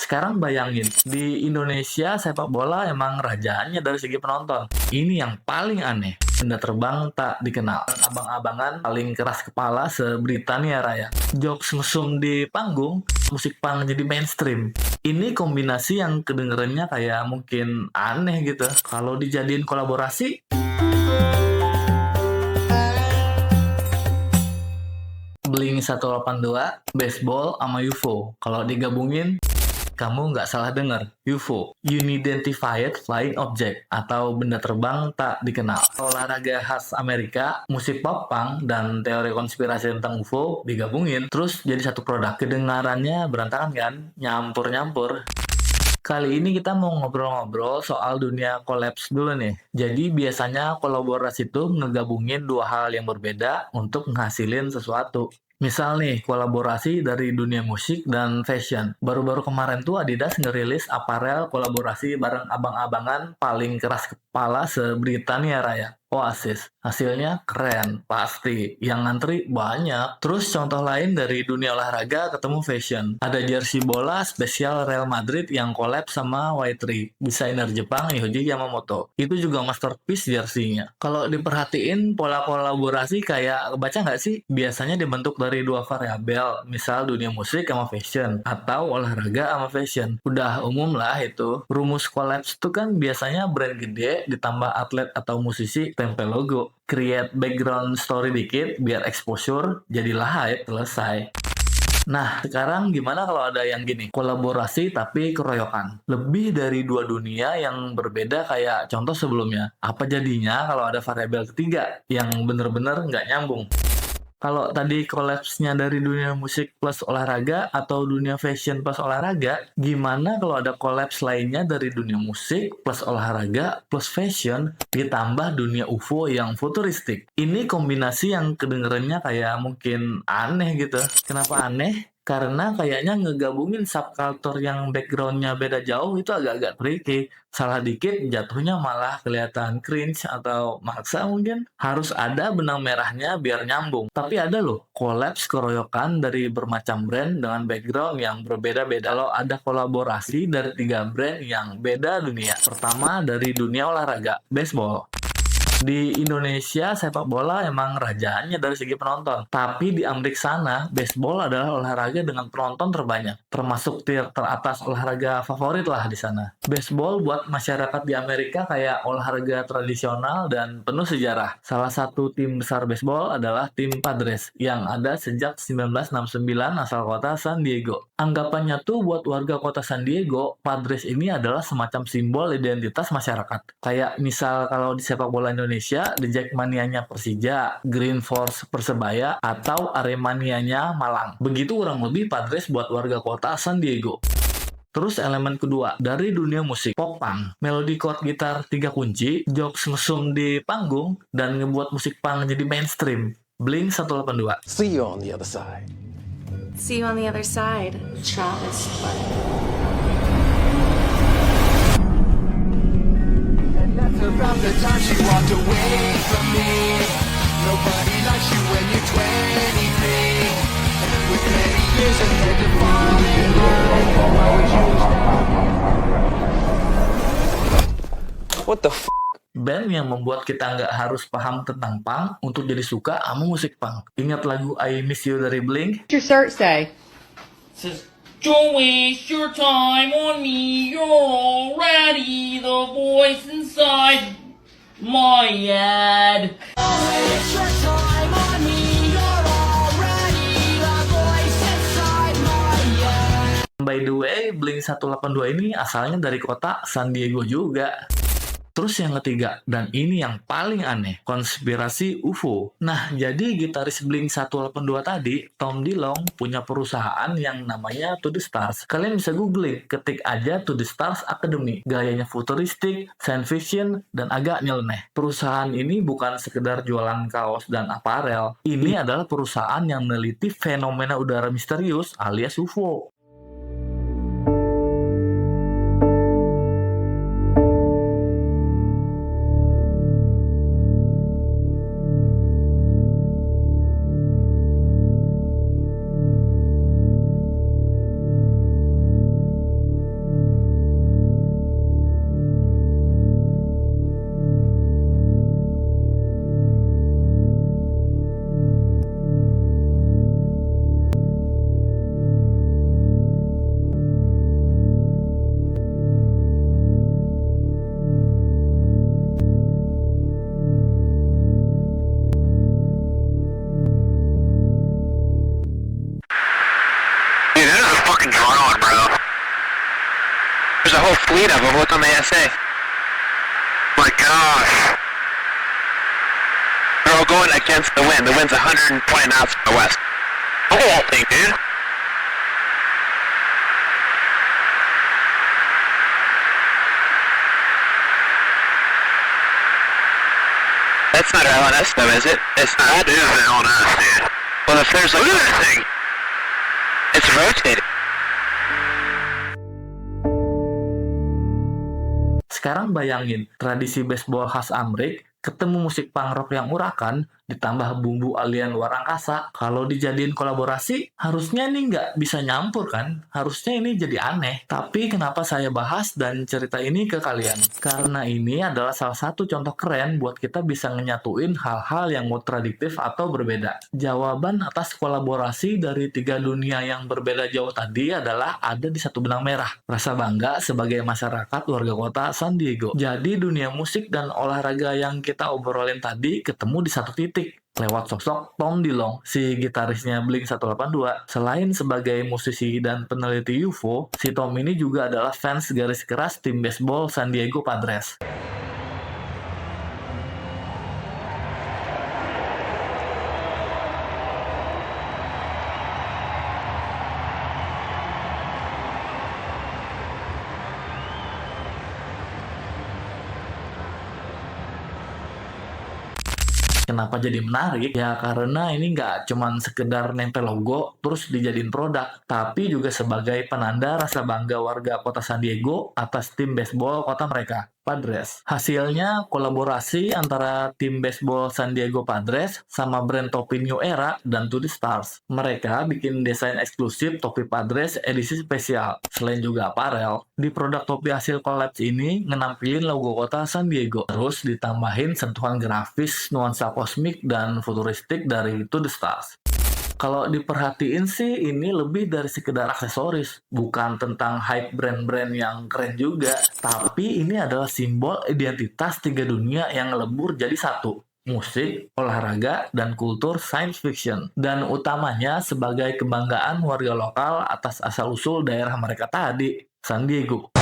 Sekarang bayangin, di Indonesia sepak bola emang rajanya dari segi penonton. Ini yang paling aneh. Benda terbang tak dikenal. Abang-abangan paling keras kepala se-Britania Raya. Jokes mesum di panggung, musik punk jadi mainstream. Ini kombinasi yang kedengerannya kayak mungkin aneh gitu. Kalau dijadiin kolaborasi, Blink 182, Baseball, sama UFO. Kalau digabungin, kamu nggak salah dengar, UFO, Unidentified Flying Object, atau benda terbang tak dikenal. Olahraga khas Amerika, musik pop punk, dan teori konspirasi tentang UFO digabungin, terus jadi satu produk. Kedengarannya berantakan kan? Nyampur-nyampur. Kali ini kita mau ngobrol-ngobrol soal dunia kolaps dulu nih. Jadi biasanya kolaborasi itu ngegabungin dua hal yang berbeda untuk menghasilin sesuatu. Misal nih, kolaborasi dari dunia musik dan fashion. Baru-baru kemarin tuh Adidas ngerilis aparel kolaborasi bareng abang-abangan paling keras kepala se-Britania Raya. Oasis. Hasilnya keren, pasti. Yang ngantri banyak. Terus contoh lain dari dunia olahraga ketemu fashion. Ada jersey bola spesial Real Madrid yang collab sama Y3. Desainer Jepang Yohji Yamamoto. Itu juga masterpiece jersey-nya. Kalau diperhatiin pola kolaborasi kayak baca nggak sih? Biasanya dibentuk dari dua variabel. Misal dunia musik sama fashion. Atau olahraga sama fashion. Udah umum lah itu. Rumus collapse itu kan biasanya brand gede ditambah atlet atau musisi tempel logo, create background story dikit biar exposure, jadilah hype, selesai. Nah, sekarang gimana kalau ada yang gini, kolaborasi tapi keroyokan? Lebih dari dua dunia yang berbeda kayak contoh sebelumnya. Apa jadinya kalau ada variabel ketiga yang bener-bener nggak nyambung? Kalau tadi collapse-nya dari dunia musik plus olahraga atau dunia fashion plus olahraga, gimana kalau ada collapse lainnya dari dunia musik plus olahraga plus fashion ditambah dunia UFO yang futuristik? Ini kombinasi yang kedengerannya kayak mungkin aneh gitu. Kenapa aneh? Karena kayaknya ngegabungin subculture yang background-nya beda jauh itu agak-agak tricky. Salah dikit jatuhnya malah kelihatan cringe atau maksa mungkin. Harus ada benang merahnya biar nyambung. Tapi ada loh, collapse keroyokan dari bermacam brand dengan background yang berbeda-beda. Kalau ada kolaborasi dari 3 brand yang beda dunia. Pertama dari dunia olahraga, baseball. Di Indonesia, sepak bola emang rajanya dari segi penonton. Tapi di Amerika sana, baseball adalah olahraga dengan penonton terbanyak. Termasuk tier teratas olahraga favorit lah di sana. Baseball buat masyarakat di Amerika kayak olahraga tradisional dan penuh sejarah. Salah satu tim besar baseball adalah tim Padres yang ada sejak 1969 asal kota San Diego. Anggapannya tuh buat warga kota San Diego, Padres ini adalah semacam simbol identitas masyarakat. Kayak misal kalau di sepak bola Indonesia, The Jackmania-nya Persija, Green Force Persebaya, atau Aremania-nya Malang. Begitu kurang lebih Padres buat warga kota San Diego. Terus elemen kedua, dari dunia musik, pop punk. Melodi chord gitar 3 kunci, jokes mesum di panggung, dan ngebuat musik punk jadi mainstream. Blink 182. See you on the other side. See you on the other side, Travis. That's about the time she walked away from me. Nobody likes you when you're 23. With many years ahead to fall in line. Why would you stop? What the f? Band yang membuat kita nggak harus paham tentang punk untuk jadi suka sama musik punk. Ingat lagu I Miss You dari Blink? What's your shirt say? Says, don't waste your time on me, you're already the voice inside my head. Waste your time on me. You're already the voice inside my head. By the way, Blink 182 ini asalnya dari kota San Diego juga. Terus yang ketiga, dan ini yang paling aneh, konspirasi UFO. Nah, jadi gitaris Blink 182 tadi, Tom DeLonge, punya perusahaan yang namanya To The Stars. Kalian bisa googling, ketik aja To The Stars Academy. Gayanya futuristik, science fiction, dan agak nyeleneh. Perusahaan ini bukan sekedar jualan kaos dan aparel. Ini adalah perusahaan yang meneliti fenomena udara misterius alias UFO. There's a whole fleet of them. Look on the ASA. My gosh. They're all going against the wind. The wind's 120 knots from the west. Look at that thing, dude. That's not our LNS though, is it? It's not. That is the LNS, dude. Well, if there's like... Look at this thing. It's rotating. Sekarang bayangin, tradisi baseball khas Amrik, ketemu musik punk rock yang urakan, ditambah bumbu alien luar angkasa. Kalau dijadiin kolaborasi, harusnya ini nggak bisa nyampur kan? Harusnya ini jadi aneh. Tapi kenapa saya bahas dan cerita ini ke kalian? Karena ini adalah salah satu contoh keren buat kita bisa ngenyatuin hal-hal yang kontradiktif atau berbeda. Jawaban atas kolaborasi dari tiga dunia yang berbeda jauh tadi adalah ada di satu benang merah. Rasa bangga sebagai masyarakat warga kota San Diego. Jadi dunia musik dan olahraga yang kita obrolin tadi ketemu di satu titik. Lewat sosok Tom DeLonge, si gitarisnya Blink-182. Selain sebagai musisi dan peneliti UFO, si Tom ini juga adalah fans garis keras tim baseball San Diego Padres. Kenapa jadi menarik? Ya karena ini nggak cuman sekedar nempel logo terus dijadiin produk, tapi juga sebagai penanda rasa bangga warga kota San Diego atas tim baseball kota mereka, Padres. Hasilnya kolaborasi antara tim baseball San Diego Padres sama brand topi New Era dan To The Stars. Mereka bikin desain eksklusif topi Padres edisi spesial. Selain juga apparel, di produk topi hasil collabs ini ngenampilin logo kota San Diego. Terus ditambahin sentuhan grafis, nuansa kosmik dan futuristik dari To The Stars. Kalau diperhatiin sih ini lebih dari sekedar aksesoris, bukan tentang hype brand-brand yang keren juga, tapi ini adalah simbol identitas tiga dunia yang lebur jadi satu. Musik, olahraga, dan kultur science fiction. Dan utamanya sebagai kebanggaan warga lokal atas asal-usul daerah mereka tadi, San Diego.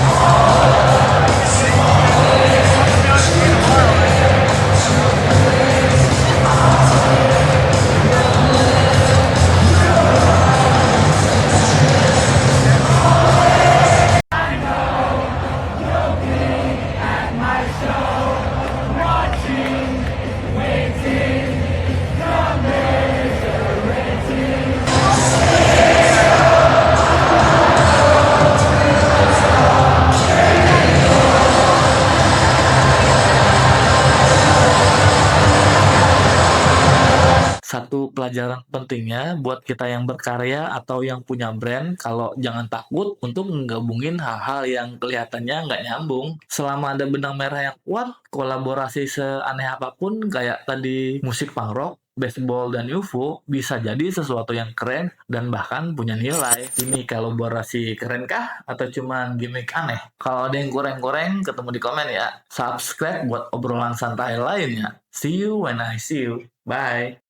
Satu pelajaran pentingnya buat kita yang berkarya atau yang punya brand, kalau jangan takut untuk menggabungin hal-hal yang kelihatannya nggak nyambung. Selama ada benang merah yang kuat, kolaborasi seaneh apapun kayak tadi musik punk rock, baseball, dan UFO bisa jadi sesuatu yang keren dan bahkan punya nilai. Ini kolaborasi kerenkah atau cuma gimmick aneh? Kalau ada yang goreng-goreng, ketemu di komen ya. Subscribe buat obrolan santai lainnya. See you when I see you. Bye.